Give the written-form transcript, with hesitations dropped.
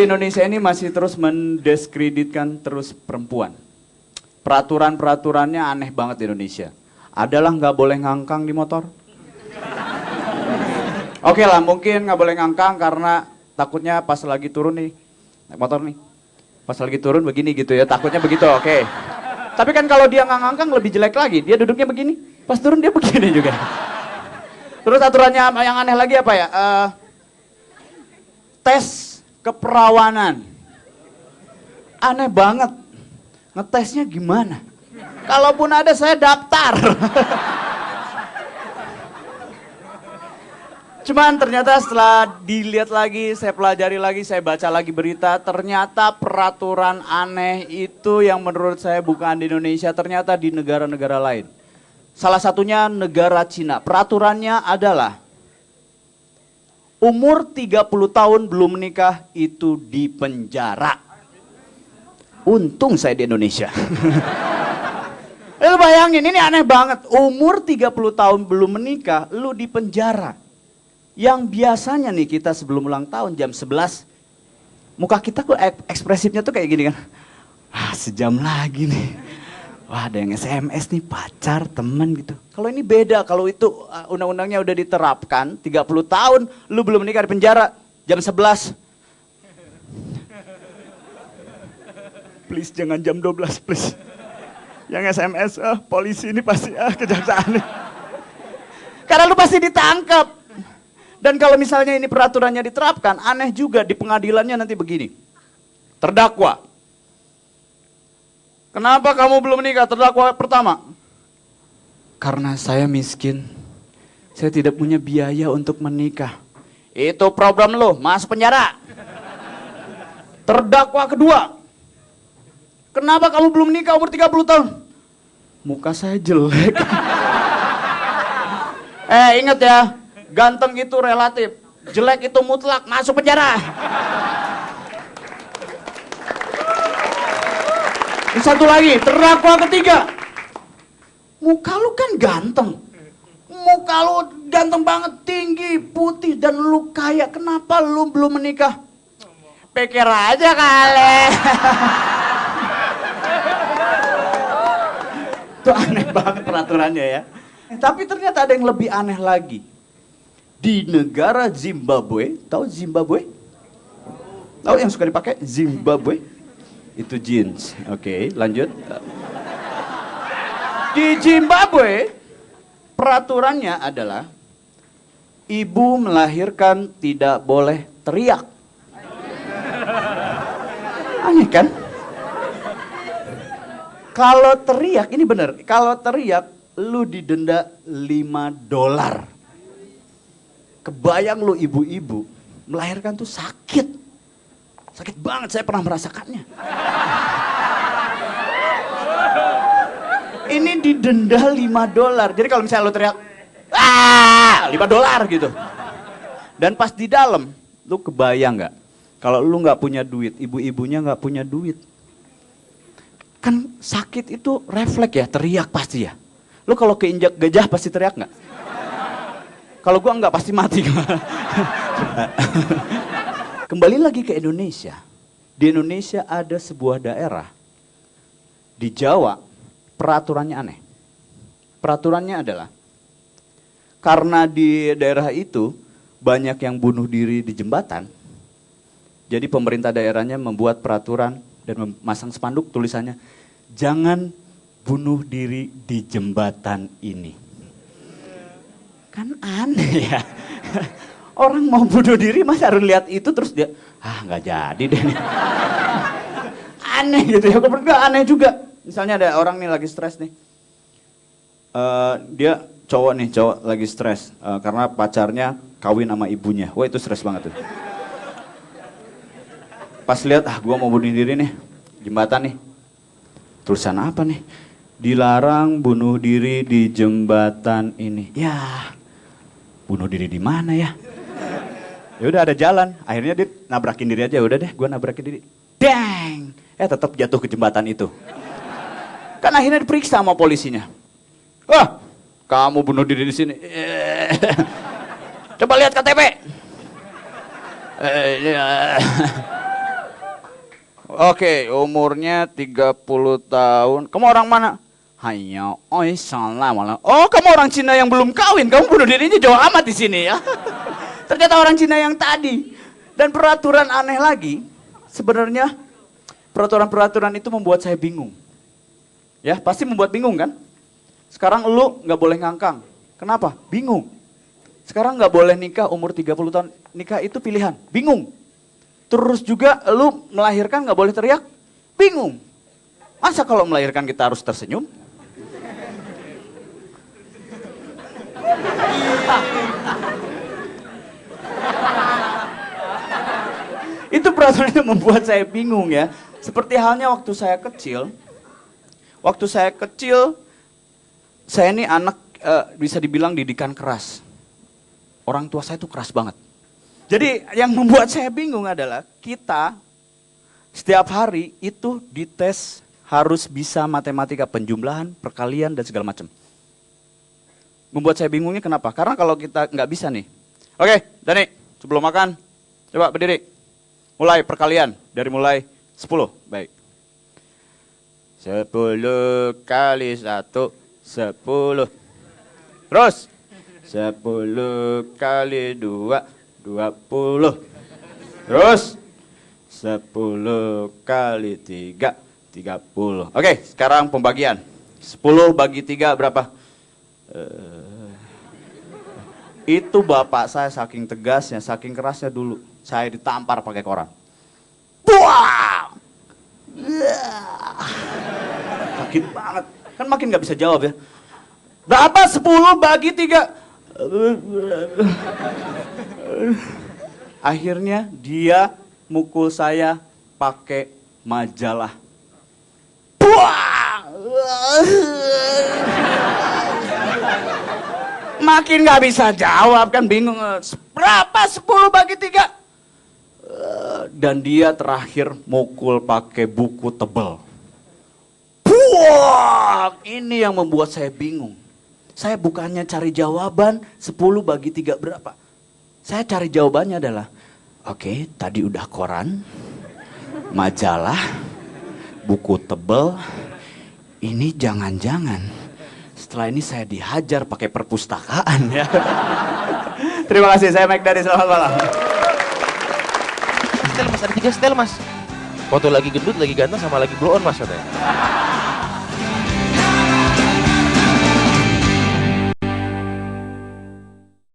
Indonesia ini masih terus mendiskreditkan terus perempuan. Peraturan-peraturannya aneh banget di Indonesia. Adalah nggak boleh ngangkang di motor. Oke lah, mungkin nggak boleh ngangkang karena takutnya pas lagi turun nih, naik motor nih. Pas lagi turun begini gitu ya, takutnya begitu, oke. Tapi kan kalau dia nggak ngangkang lebih jelek lagi, dia duduknya begini, pas turun dia begini juga. Terus aturannya yang aneh lagi apa ya? Tes keperawanan. Aneh banget. Ngetesnya gimana? Kalaupun ada saya daftar. Cuman ternyata setelah dilihat lagi, saya pelajari lagi, saya baca lagi berita, ternyata peraturan aneh itu yang menurut saya bukan di Indonesia, ternyata di negara-negara lain. Salah satunya negara Cina. Peraturannya adalah umur 30 tahun belum menikah itu dipenjara. Untung saya di Indonesia. Lu bayangin, ini aneh banget. Umur 30 tahun belum menikah, lu dipenjara. Yang biasanya nih kita sebelum ulang tahun jam 11, muka kita kok ekspresifnya tuh kayak gini kan. Sejam lagi nih. Wah, ada yang SMS nih, pacar, teman gitu. Kalau ini beda, kalau itu undang-undangnya udah diterapkan, 30 tahun, lu belum menikah di penjara, jam 11. Please jangan jam 12, please. Yang SMS, polisi ini pasti, kejaksaan nih. Karena lu pasti ditangkap. Dan kalau misalnya ini peraturannya diterapkan, aneh juga di pengadilannya nanti begini. Terdakwa. Kenapa kamu belum menikah? Terdakwa pertama. Karena saya miskin. Saya tidak punya biaya untuk menikah. Itu problem lo, masuk penjara. Terdakwa kedua. Kenapa kamu belum menikah umur 30 tahun? Muka saya jelek. Ingat ya. Ganteng itu relatif, jelek itu mutlak, masuk penjara. Satu lagi, terdakwa ketiga. Muka lu kan ganteng. Muka lu ganteng banget, tinggi, putih, dan lu kaya. Kenapa lu belum menikah? Pikir aja kali. Itu aneh banget peraturannya ya. Tapi ternyata ada yang lebih aneh lagi. Di negara Zimbabwe, tahu Zimbabwe? Tahu yang suka dipakai Zimbabwe? Itu jeans. Oke, lanjut. Di Zimbabwe, peraturannya adalah ibu melahirkan tidak boleh teriak. Aneh kan? Kalau teriak, ini benar, kalau teriak lu didenda $5. Kebayang lu ibu-ibu melahirkan tuh sakit. Sakit banget, saya pernah merasakannya. Ini didenda $5. Jadi kalau misalnya lu teriak, $5 gitu. Dan pas di dalam, lu kebayang nggak? Kalau lu nggak punya duit, ibu-ibunya nggak punya duit. Kan sakit itu refleks ya, teriak pasti ya. Lu kalau keinjak gajah pasti teriak nggak? Kalau gua nggak pasti mati. Kembali lagi ke Indonesia. Di Indonesia ada sebuah daerah di Jawa, peraturannya aneh. Peraturannya adalah karena di daerah itu banyak yang bunuh diri di jembatan. Jadi pemerintah daerahnya membuat peraturan dan memasang spanduk tulisannya, jangan bunuh diri di jembatan ini. Kan aneh ya. Orang mau bunuh diri masa harus lihat itu terus dia, nggak jadi deh nih. Aneh gitu ya, enggak aneh juga. Misalnya ada orang nih lagi stres nih. Dia cowok lagi stres karena pacarnya kawin sama ibunya. Wah itu stres banget tuh. Pas lihat, gua mau bunuh diri nih, jembatan nih. Tulisan apa nih? Dilarang bunuh diri di jembatan ini. Ya, bunuh diri di mana ya? Ya udah ada jalan, akhirnya dia nabrakin diri aja. Udah deh, gue nabrakin diri. Dang, tetap jatuh ke jembatan itu. Kan akhirnya diperiksa sama polisinya. Kamu bunuh diri di sini. Coba lihat KTP. Oke, umurnya 30 tahun. Kamu orang mana? Hanya, oi salah malah. Oh, kamu orang Cina yang belum kawin. Kamu bunuh dirinya jauh amat di sini ya. Ternyata orang Cina yang tadi. Dan peraturan aneh lagi, sebenarnya peraturan-peraturan itu membuat saya bingung. Ya, pasti membuat bingung kan? Sekarang lu nggak boleh ngangkang. Kenapa? Bingung. Sekarang nggak boleh nikah umur 30 tahun. Nikah itu pilihan. Bingung. Terus juga lu melahirkan nggak boleh teriak. Bingung. Masa kalau melahirkan kita harus tersenyum? Itu peraturannya membuat saya bingung ya. Seperti halnya waktu saya kecil. Waktu saya kecil, saya ini anak bisa dibilang didikan keras. Orang tua saya itu keras banget. Jadi yang membuat saya bingung adalah kita setiap hari itu dites harus bisa matematika, penjumlahan, perkalian, dan segala macam. Membuat saya bingungnya kenapa? Karena kalau kita nggak bisa nih. Oke, Dani, sebelum makan, coba berdiri. Mulai perkalian, dari mulai 10, baik. 10 kali 1, 10. Terus, 10 kali 2, 20. Terus, 10 kali 3, 30. Oke, sekarang pembagian. 10 bagi 3 berapa? Itu bapak saya saking tegasnya, saking kerasnya dulu. Saya ditampar pakai koran. Buang! Sakit banget. Kan makin gak bisa jawab ya. Berapa 10 bagi 3? Akhirnya dia mukul saya pakai majalah. Buang! Makin gak bisa jawab kan bingung. Berapa 10 bagi 3? Dan dia terakhir mukul pakai buku tebal. Buang! Ini yang membuat saya bingung. Saya bukannya cari jawaban 10 bagi 3 berapa. Saya cari jawabannya adalah, oke, tadi udah koran, majalah, buku tebal. Ini jangan-jangan setelah ini saya dihajar pakai perpustakaan ya. Terima kasih, saya Mike dari selamat malam. Setel mas, ada 3 setel mas. Foto lagi gendut, lagi ganteng, sama lagi blow on mas katanya.